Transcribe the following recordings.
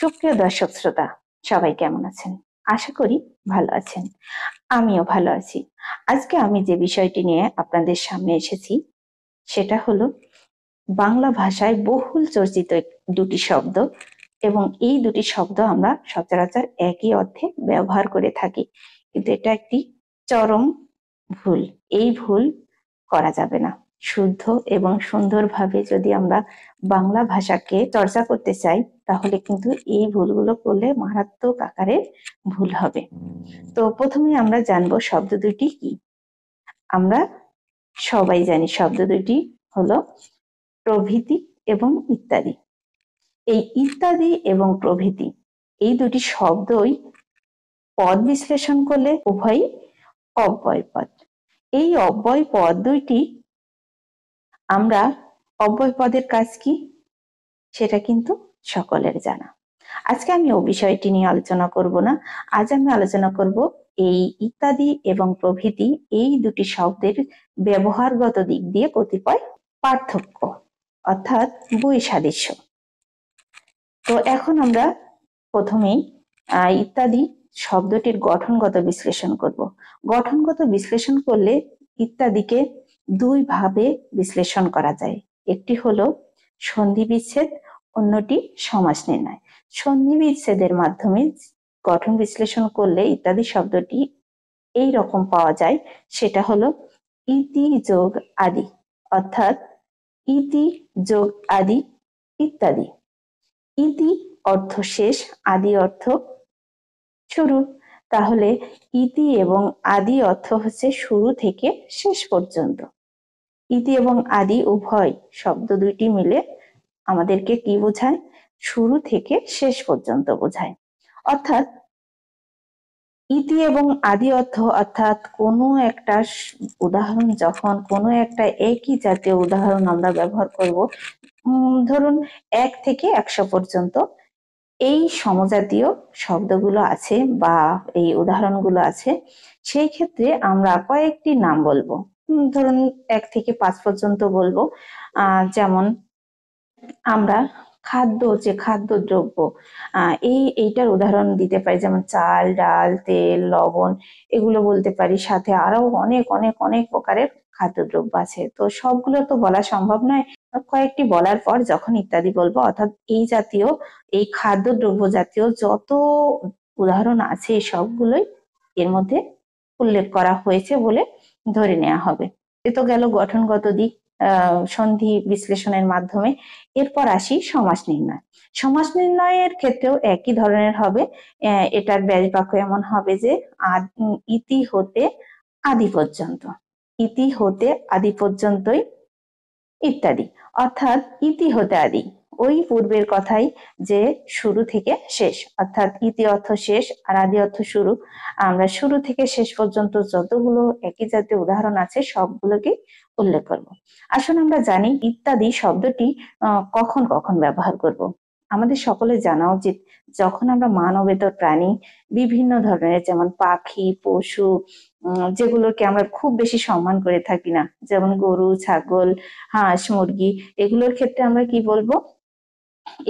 সুপ্রিয় দর্শক শ্রোতা, সবাই কেমন আছেন? আশা করি ভালো আছেন। আমিও ভালো আছি। আজকে আমি যে বিষয়টি নিয়ে আপনাদের সামনে এসেছি সেটা হলো বাংলা ভাষায় বহুল চর্চিত দুটি শব্দ, এবং এই দুটি শব্দ আমরা সচরাচর একই অর্থে ব্যবহার করে থাকি, কিন্তু এটা একটি চরম ভুল। এই ভুল করা যাবে না। শুদ্ধ এবং সুন্দরভাবে যদি আমরা বাংলা ভাষাকে চর্চা করতে চাই, তাহলে কিন্তু এই ভুলগুলো করলে মারাত্মক আকারের ভুল হবে। তো প্রথমে আমরা জানবো শব্দ দুটি কি। আমরা সবাই জানি শব্দ দুটি হলো প্রভৃতি এবং ইত্যাদি। এই ইত্যাদি এবং প্রভৃতি এই দুটি শব্দই পদ বিশ্লেষণ করলে উভয়ই অব্যয় পদ। এই অব্যয় পদ দুইটি আমরা অব্যয় পদের কাজ কি সেটা কিন্তু সকলের জানা। আজকে আমি ও বিষয়টি নিয়ে আলোচনা করব না। আজ আমি আলোচনা করব এই ইত্যাদি এবং প্রভৃতি এই দুটি শব্দের ব্যবহারগত দিক দিয়ে কতিপয় পার্থক্য, অর্থাৎ বৈসাদৃশ্য। তো এখন আমরা প্রথমেই ইত্যাদি শব্দটির গঠনগত বিশ্লেষণ করব। গঠনগত বিশ্লেষণ করলে ইত্যাদিকে দুই ভাবে বিশ্লেষণ করা যায়। একটি হলো সন্ধি বিচ্ছেদ, অন্যটি সমাস নির্ণয়। সন্ধি বিচ্ছেদের মাধ্যমে গঠন বিশ্লেষণ করলে ইত্যাদি শব্দটি এই রকম পাওয়া যায়, সেটা হলো ইতি যোগ আদি, অর্থাৎ ইতি যোগ আদি ইত্যাদি। ইতি অর্থ শেষ, আদি অর্থ শুরু। তাহলে ইতি এবং আদি অর্থ হচ্ছে শুরু থেকে শেষ পর্যন্ত। ইতি এবং আদি উভয় শব্দ দুইটি মিলে আমাদেরকে কি বোঝায়? শুরু থেকে শেষ পর্যন্ত বোঝায়। অর্থাৎ ইতি এবং আদি অর্থ, অর্থাৎ কোনো একটা উদাহরণ, যখন কোনো একটা একই জাতীয় উদাহরণ আমরা ব্যবহার করব, ধরুন 1 থেকে 100 পর্যন্ত এই সমজাতীয় শব্দগুলো আছে বা এই উদাহরণগুলো আছে, সেই ক্ষেত্রে আমরা কয়েকটি নাম বলবো। ধরুন 1 থেকে 5 পর্যন্ত বলবো। যেমন আমরা যে খাদ্যদ্রব্য, এইটার উদাহরণ দিতে পারি, যেমন চাল, ডাল, তেল, লবণ, এগুলো বলতে পারি। সাথে আরো অনেক অনেক অনেক প্রকারের খাদ্যদ্রব্য আছে, তো সবগুলো তো বলা সম্ভব নয়। কয়েকটি বলার পর যখন ইত্যাদি বলবো, অর্থাৎ এই জাতীয়, এই খাদ্যদ্রব্য জাতীয় যত উদাহরণ আছে সবগুলোই এর মধ্যে উল্লেখ করা হয়েছে বলে ধরে নেওয়া হবে। এ তো গেল গঠনগত দিক সন্ধি বিশ্লেষণের মাধ্যমে। এরপর আসি সমাস নির্ণয়। সমাস নির্ণয়ের ক্ষেত্রেও একই ধরনের হবে। এটার ব্যাস বাক্য এমন হবে যে ইতি হতে আদি পর্যন্ত, ইতি হতে আদি পর্যন্তই ইত্যাদি। অর্থাৎ ইতি হতে আদি, ওই পূর্বের কথাই, যে শুরু থেকে শেষ, অর্থাৎ ইতি অর্থ শেষ আর আদি অর্থ শুরু। আমরা শুরু থেকে শেষ পর্যন্ত যতগুলো একই জাতীয় উদাহরণ আছে সবগুলোকে উল্লেখ করব। আসলে আমরা জানি ইত্যাদি শব্দটি কখন কখন ব্যবহার করব। আমাদের সকলে জানা উচিত, যখন আমরা মানবেতর প্রাণী বিভিন্ন ধরনের, যেমন পাখি, পশু, যেগুলোকে আমরা খুব বেশি সম্মান করে থাকি না, যেমন গরু, ছাগল, হাঁস, মুরগি, এগুলোর ক্ষেত্রে আমরা কি বলবো?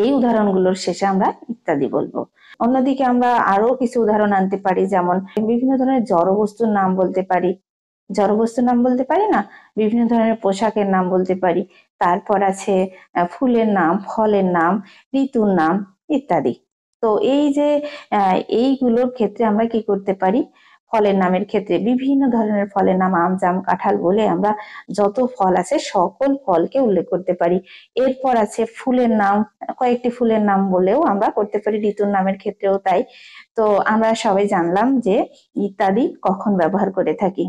এই উদাহরণগুলোর শেষে আমরা ইত্যাদি বলবো। অন্যদিকে আমরা আরো কিছু উদাহরণ আনতে পারি, যেমন বিভিন্ন ধরনের জড়বস্তুর নাম বলতে পারি। জড়বস্তুর নাম বলতে পারি না, বিভিন্ন ধরনের পোশাকের নাম বলতে পারি। তারপর আছে ফুলের নাম, ফলের নাম, ঋতুর নাম ইত্যাদি। তো এই যে এইগুলোর ক্ষেত্রে আমরা কি করতে পারি? ফলের নামের ক্ষেত্রে বিভিন্ন ধরনের ফলের নাম, আম, জাম, কাঁঠাল বলে আমরা যত ফল আছে সকল ফলকে উল্লেখ করতে পারি। এরপর আছে ফুলের নাম, কয়েকটি ফুলের নাম বলেও আমরা করতে পারি। ঋতুর নামের ক্ষেত্রেও তাই। তো আমরা সবাই জানলাম যে ইত্যাদি কখন ব্যবহার করে থাকি।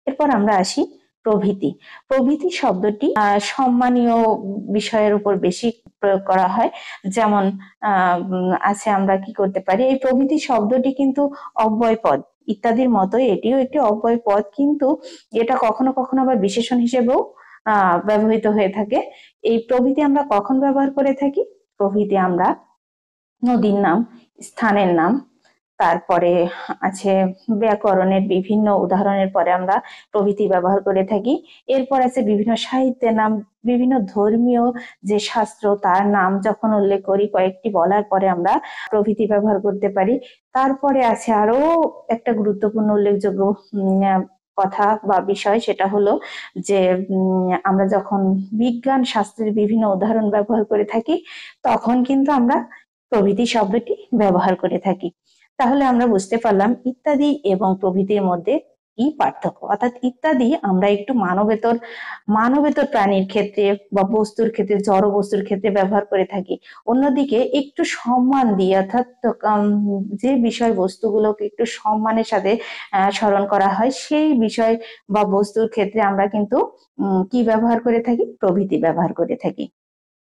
এরপর আমরা আসি প্রভৃতি। প্রভৃতি শব্দটি সম্মানীয় বিষয়ের উপর বেশি প্রয়োগ করা হয়। যেমন আছে, আমরা কি করতে পারি? এই প্রভৃতি শব্দটি কিন্তু অব্যয় পদ, ইত্যাদির মতোই এটিও একটি অব্যয় পদ, কিন্তু এটা কখনো কখনো আবার বিশেষণ হিসেবেও ব্যবহৃত হয়ে থাকে। এই প্রভৃতি আমরা কখন ব্যবহার করে থাকি? প্রভৃতি আমরা নদীর নাম, স্থানের নাম, তারপরে আছে ব্যাকরণের বিভিন্ন উদাহরণের পরে আমরা প্রভৃতি ব্যবহার করে থাকি। এরপর আছে বিভিন্ন সাহিত্যের নাম, বিভিন্ন ধর্মীয় যে শাস্ত্র তার নাম যখন উল্লেখ করি কয়েকটি বলার পরে আমরা প্রভৃতি ব্যবহার করতে পারি। তারপরে আছে আরো একটা গুরুত্বপূর্ণ উল্লেখযোগ্য কথা বা বিষয়, সেটা হলো যে আমরা যখন বিজ্ঞান শাস্ত্রের বিভিন্ন উদাহরণ ব্যবহার করে থাকি তখন কিন্তু আমরা প্রভৃতি শব্দটি ব্যবহার করে থাকি। তাহলে আমরা বুঝতে পারলাম ইত্যাদি এবং প্রভৃতির মধ্যে কি পার্থক্য। অর্থাৎ ইত্যাদি আমরা একটু মানবেতর প্রাণীর ক্ষেত্রে বা বস্তুর ক্ষেত্রে, জড় বস্তুর ক্ষেত্রে ব্যবহার করে থাকি। অন্যদিকে একটু সম্মান দিয়ে, অর্থাৎ যে বিষয় বস্তুগুলোকে একটু সম্মানের সাথে স্মরণ করা হয় সেই বিষয় বা বস্তুর ক্ষেত্রে আমরা কিন্তু কি ব্যবহার করে থাকি, প্রভৃতি ব্যবহার করে থাকি।